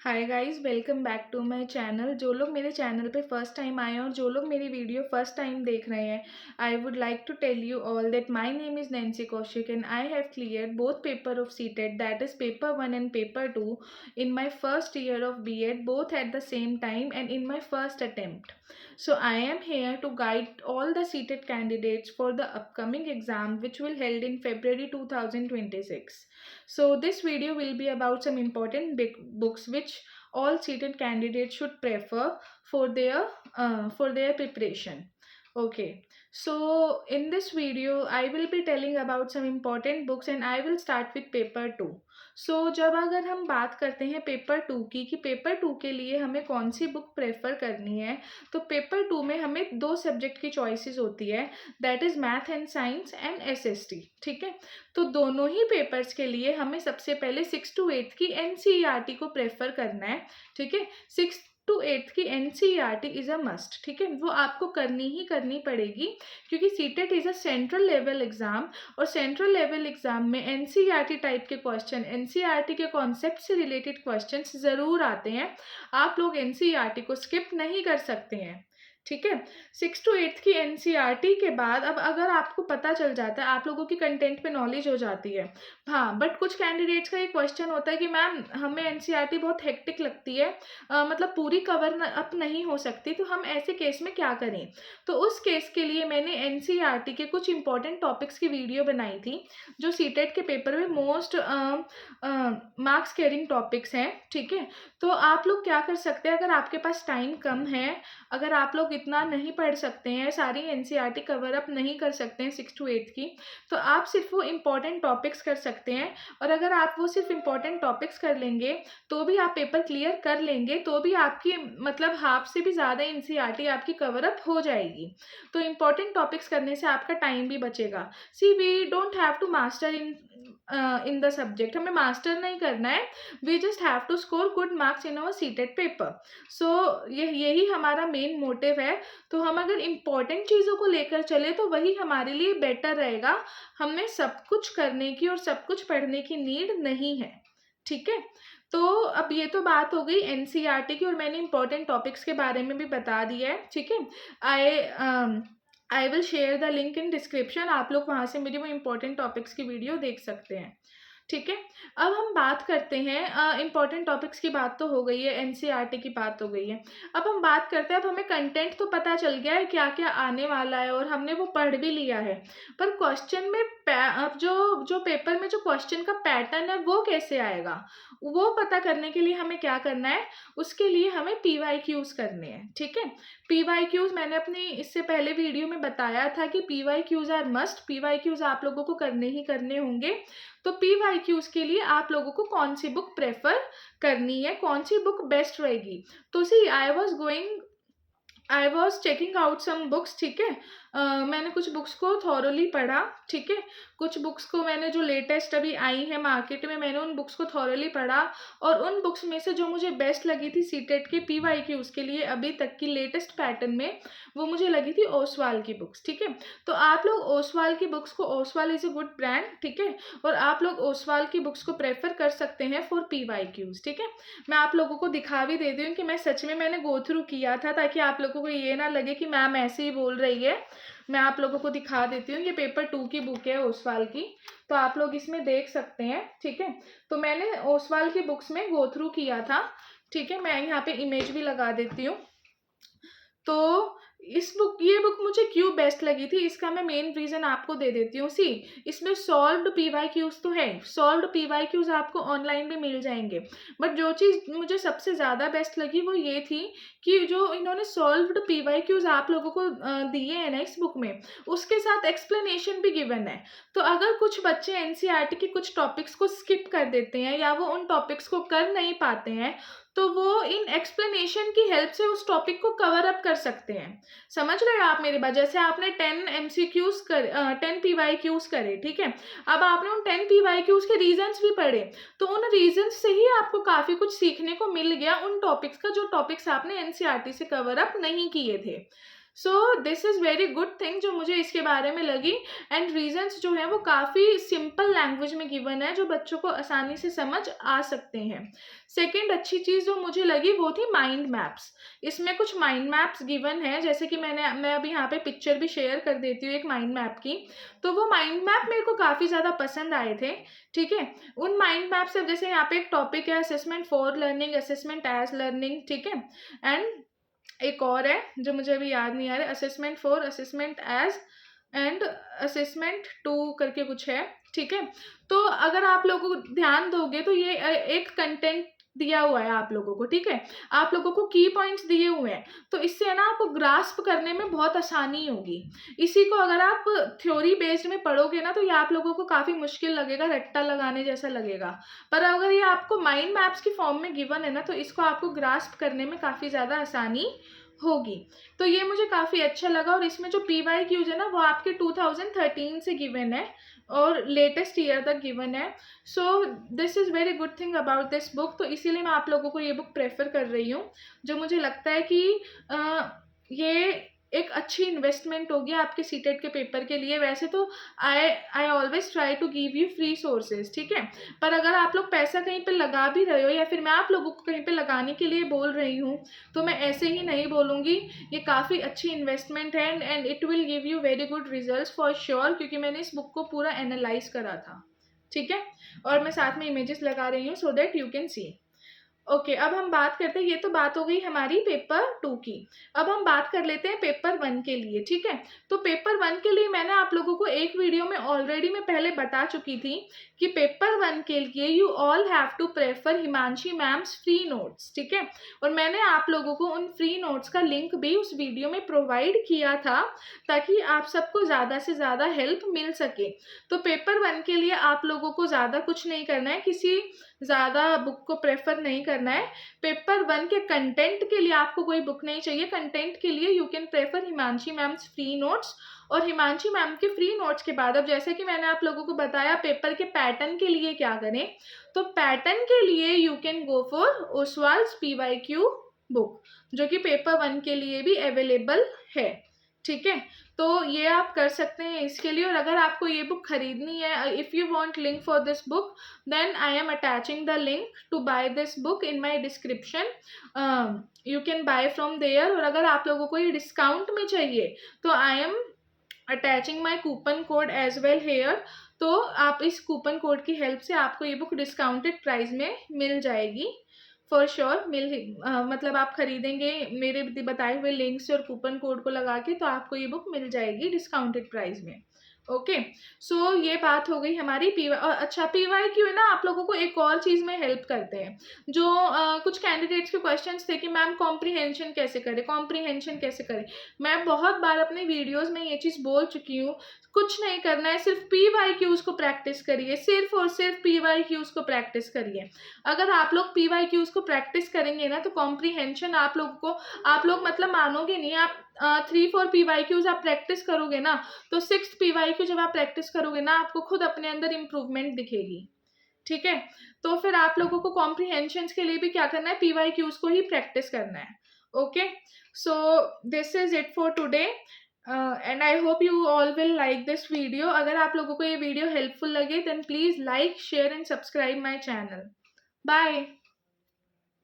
Hi guys, welcome back to my channel. जो लोग मेरे चैनल पे फर्स्ट टाइम आए हैं और जो लोग मेरी वीडियो फर्स्ट टाइम देख रहे हैं, I would like to tell you all that my name is Nancy Kaushik and I have cleared both paper of CTET, that is paper 1 and paper 2 in my first year of B.Ed, both at the same time and in my first attempt. So I am here to guide all the seated candidates for the upcoming exam which will held in February 2026. So this video will be about some important big books which all seated candidates should prefer for their preparation. Okay, so in this video I will be telling about some important books and I will start with paper 2. जब अगर हम बात करते हैं paper 2 की कि paper 2 के लिए हमें कौन सी बुक प्रेफर करनी है, तो पेपर 2 में हमें 2 सब्जेक्ट की चॉइसेस होती है, that is math and science and SST. ठीक है, तो दोनों ही पेपर्स के लिए हमें सबसे पहले 6 to 8 की एनसीईआरटी को प्रेफर करना है। ठीक है, 6 to 8 की एनसीईआरटी इज़ अ मस्ट। ठीक है, वो आपको करनी ही करनी पड़ेगी क्योंकि CTET is a central level exam और सेंट्रल लेवल एग्ज़ाम में एनसीईआरटी टाइप के क्वेश्चन, एनसीईआरटी के कॉन्सेप्ट से रिलेटेड क्वेश्चंस ज़रूर आते हैं। आप लोग एनसीईआरटी को स्किप नहीं कर सकते हैं। ठीक है, 6 to 8 की एनसीईआरटी के बाद अब अगर आपको पता चल जाता है, आप लोगों की कंटेंट पे नॉलेज हो जाती है। हाँ, बट कुछ कैंडिडेट्स का ये क्वेश्चन होता है कि मैम हमें एनसीईआरटी बहुत हेक्टिक लगती है, मतलब पूरी कवर अप नहीं हो सकती, तो हम ऐसे केस में क्या करें? तो उस केस के लिए मैंने एनसीईआरटी के कुछ इंपॉर्टेंट टॉपिक्स की वीडियो बनाई थी जो सीटेट के पेपर में मोस्ट मार्क्स कैरिंग टॉपिक्स हैं। ठीक है, तो आप लोग क्या कर सकते हैं, अगर आपके पास टाइम कम है, अगर आप लोग इतना नहीं पढ़ सकते हैं, सारी एनसीईआरटी कवर अप नहीं कर सकते हैं 6 to 8 की, तो आप सिर्फ वो इम्पॉर्टेंट टॉपिक्स कर सकते हैं। और अगर आप वो सिर्फ इम्पॉर्टेंट टॉपिक्स कर लेंगे तो भी आप पेपर क्लियर कर लेंगे, तो भी आपकी मतलब हाफ से भी ज़्यादा एनसीईआरटी आपकी कवर अप हो जाएगी। तो इम्पॉर्टेंट टॉपिक्स करने से आपका टाइम भी बचेगा। See we don't have to master in the subject, हमें मास्टर नहीं करना है, we just have to score good marks in our CTET paper. So यही हमारा मेन मोटिव है। तो हम अगर इम्पॉर्टेंट चीज़ों को लेकर चले तो वही हमारे लिए बेटर रहेगा, हमें सब कुछ करने की और सब कुछ पढ़ने की नीड नहीं है। ठीक है, तो अब ये तो बात हो गई एनसीईआरटी की और मैंने इम्पॉर्टेंट टॉपिक्स के बारे में भी बता दिया है। ठीक है, I will share the link in description, आप लोग वहाँ से मेरी वो इम्पॉर्टेंट टॉपिक्स की वीडियो देख सकते हैं। ठीक है, अब हम बात करते हैं इम्पॉर्टेंट टॉपिक्स की बात तो हो गई है, एनसीईआरटी की बात हो गई है। अब हम बात करते हैं, अब हमें कंटेंट तो पता चल गया है क्या क्या आने वाला है और हमने वो पढ़ भी लिया है, पर क्वेश्चन में अब जो पेपर में जो क्वेश्चन का पैटर्न है वो कैसे आएगा, वो पता करने के लिए हमें क्या करना है, उसके लिए हमें पीवाईक्यूज करने हैं। ठीक है, पीवाईक्यूज मैंने अपनी इससे पहले वीडियो में बताया था कि पीवाईक्यूज आर मस्ट, पीवाईक्यूज आप लोगों को करने ही करने होंगे। तो पीवाईक्यूज के लिए आप लोगों को कौन सी बुक प्रेफर करनी है, कौन सी बुक बेस्ट रहेगी? तो see I was checking out some books. ठीक है, मैंने कुछ बुक्स को थॉरोली पढ़ा। ठीक है, कुछ बुक्स को मैंने जो लेटेस्ट अभी आई है मार्केट में, मैंने उन बुक्स को थॉरोली पढ़ा और उन बुक्स में से जो मुझे बेस्ट लगी थी सीटेट के पीवाईक्यूज के लिए अभी तक की लेटेस्ट पैटर्न में, वो मुझे लगी थी ओसवाल की बुक्स। ठीक है, तो आप लोग ओसवाल की बुक्स को, Oswal is a good brand, ठीक है, और आप लोग ओसवाल की बुक्स को प्रेफर कर सकते हैं फॉर पीवाईक्यूज। ठीक है, मैं आप लोगों को दिखा भी देती हूँ कि मैं सच में मैंने गो थ्रू किया था, ताकि आप लोगों को ये ना लगे कि मैम ऐसे ही बोल रही है। मैं आप लोगों को दिखा देती हूँ, ये पेपर 2 की बुक है ओसवाल की, तो आप लोग इसमें देख सकते हैं। ठीक है, तो मैंने ओसवाल की बुक्स में गो थ्रू किया था। ठीक है, मैं यहाँ पे इमेज भी लगा देती हूँ। तो ये बुक मुझे क्यों बेस्ट लगी थी, इसका मैं मेन रीज़न आपको दे देती हूँ। सी, इसमें सॉल्व्ड पीवाईक्यूज तो है, सॉल्व्ड पीवाईक्यूज आपको ऑनलाइन भी मिल जाएंगे, बट जो चीज़ मुझे सबसे ज़्यादा बेस्ट लगी वो ये थी कि जो इन्होंने सॉल्व्ड पीवाईक्यूज आप लोगों को दिए हैं ना इस बुक में, उसके साथ एक्सप्लेनेशन भी गिवन है। तो अगर कुछ बच्चे एनसीईआरटी के कुछ टॉपिक्स को स्किप कर देते हैं या वो उन टॉपिक्स को कर नहीं पाते हैं, तो वो इन एक्सप्लेनेशन की हेल्प से उस टॉपिक को कवर अप कर सकते हैं। समझ रहे हो आप मेरी बात? जैसे आपने 10 एमसीक्यूज 10 पीवाईक्यूज करे, ठीक है, अब आपने उन 10 पीवाईक्यूज के रीजंस भी पढ़े, तो उन रीजंस से ही आपको काफ़ी कुछ सीखने को मिल गया उन टॉपिक्स का, जो टॉपिक्स आपने एनसीईआरटी से कवर अप नहीं किए थे। So this is very good thing जो मुझे इसके बारे में लगी। एंड रीजंस जो है वो काफ़ी सिंपल लैंग्वेज में गिवन है, जो बच्चों को आसानी से समझ आ सकते हैं। सेकंड अच्छी चीज़ जो मुझे लगी वो थी माइंड मैप्स। इसमें कुछ माइंड मैप्स गिवन है, जैसे कि मैं अभी यहाँ पे पिक्चर भी शेयर कर देती हूँ एक माइंड मैप की। तो वो माइंड मैप मेरे को काफ़ी ज़्यादा पसंद आए थे, ठीक है। उन माइंड मैप से जैसे यहाँ पे एक टॉपिक है assessment for learning, assessment as learning, ठीक है। एंड एक और है जो मुझे अभी याद नहीं आ रहा, assessment for, assessment as and assessment to करके कुछ है, ठीक है। तो अगर आप लोगों को ध्यान दोगे तो ये एक कंटेंट दिया हुआ है आप लोगों को, ठीक है। आप लोगों को की पॉइंट्स दिए हुए हैं, तो इससे है ना आपको ग्रास्प करने में बहुत आसानी होगी। इसी को अगर आप थ्योरी बेस्ड में पढ़ोगे ना तो ये आप लोगों को काफ़ी मुश्किल लगेगा, रट्टा लगाने जैसा लगेगा। पर अगर ये आपको माइंड मैप्स की फॉर्म में गिवन है ना तो इसको आपको ग्रास्प करने में काफ़ी ज़्यादा आसानी होगी। तो ये मुझे काफ़ी अच्छा लगा। और इसमें जो PYQs है ना वो आपके 2013 से गिवन है और लेटेस्ट ईयर तक गिवन है। So this is very good thing about this book. तो इसीलिए मैं आप लोगों को ये बुक प्रेफर कर रही हूँ, जो मुझे लगता है कि ये एक अच्छी इन्वेस्टमेंट होगी आपके सीटेट के पेपर के लिए। वैसे तो I I always try to give you free sources, ठीक है। पर अगर आप लोग पैसा कहीं पे लगा भी रहे हो या फिर मैं आप लोगों को कहीं पे लगाने के लिए बोल रही हूँ तो मैं ऐसे ही नहीं बोलूँगी। ये काफ़ी अच्छी इन्वेस्टमेंट है and it will give you very good results for sure, क्योंकि मैंने इस बुक को पूरा एनालाइज करा था, ठीक है। और मैं साथ में इमेजेस लगा रही हूँ so that you can see. Okay, अब हम बात करते हैं, ये तो बात हो गई हमारी पेपर 2 की। अब हम बात कर लेते हैं पेपर 1 के लिए, ठीक है। तो पेपर 1 के लिए मैंने आप लोगों को एक वीडियो में ऑलरेडी मैं पहले बता चुकी थी कि पेपर 1 के लिए you all have to prefer Himanshi ma'am's free notes, ठीक है। और मैंने आप लोगों को उन फ्री नोट्स का लिंक भी उस वीडियो में प्रोवाइड किया था ताकि आप सबको ज़्यादा से ज़्यादा हेल्प मिल सके। तो पेपर 1 के लिए आप लोगों को ज़्यादा कुछ नहीं करना है, किसी ज़्यादा बुक को प्रेफर नहीं करना है। पेपर 1 के कंटेंट के लिए आपको कोई बुक नहीं चाहिए। कंटेंट के लिए you can prefer Himanshi ma'am's free notes. और हिमांशी मैम के फ्री नोट्स के बाद अब जैसे कि मैंने आप लोगों को बताया पेपर के पैटर्न के लिए क्या करें, तो पैटर्न के लिए you can go for Oswaal's PYQ book, जो कि पेपर 1 के लिए भी अवेलेबल है, ठीक है। तो ये आप कर सकते हैं इसके लिए। और अगर आपको ये बुक खरीदनी है, if you want link for this book, then I am attaching the link to buy this book in my description. You can buy from there. और अगर आप लोगों को ये डिस्काउंट में चाहिए तो I am attaching my coupon code as well here. तो आप इस कूपन कोड की हेल्प से आपको ये बुक डिस्काउंटेड प्राइस में मिल जाएगी फॉर श्योर। मतलब आप खरीदेंगे मेरे बताए हुए लिंक से और कूपन कोड को लगा के तो आपको ये बुक मिल जाएगी डिस्काउंटेड प्राइस में। ओके, सो ये बात हो गई हमारी अच्छा PYQ है ना, आप लोगों को एक और चीज़ में हेल्प करते हैं। जो कुछ कैंडिडेट्स के क्वेश्चंस थे कि मैम कॉम्प्रीहेंशन कैसे करें, कॉम्प्रीहेंशन कैसे करें। मैं बहुत बार अपने वीडियोस में ये चीज़ बोल चुकी हूँ। कुछ नहीं करना है, सिर्फ PYQs को प्रैक्टिस करिए, सिर्फ और सिर्फ PYQs को प्रैक्टिस करिए। अगर आप लोग PYQs को प्रैक्टिस करेंगे ना तो कॉम्प्रीहेंशन आप लोग मतलब मानोगे नहीं। आप 3-4 PYQs आप प्रैक्टिस करोगे ना तो 6th PYQ जब आप प्रैक्टिस करोगे ना आपको खुद अपने अंदर इम्प्रूवमेंट दिखेगी, ठीक है। तो फिर आप लोगों को कॉम्प्रीहेंशन के लिए भी क्या करना है, PYQs को ही प्रैक्टिस करना है। Okay, so this is it for today and I hope you all will like this video. अगर आप लोगों को ये वीडियो हेल्पफुल लगे then please like, share and subscribe my channel. Bye.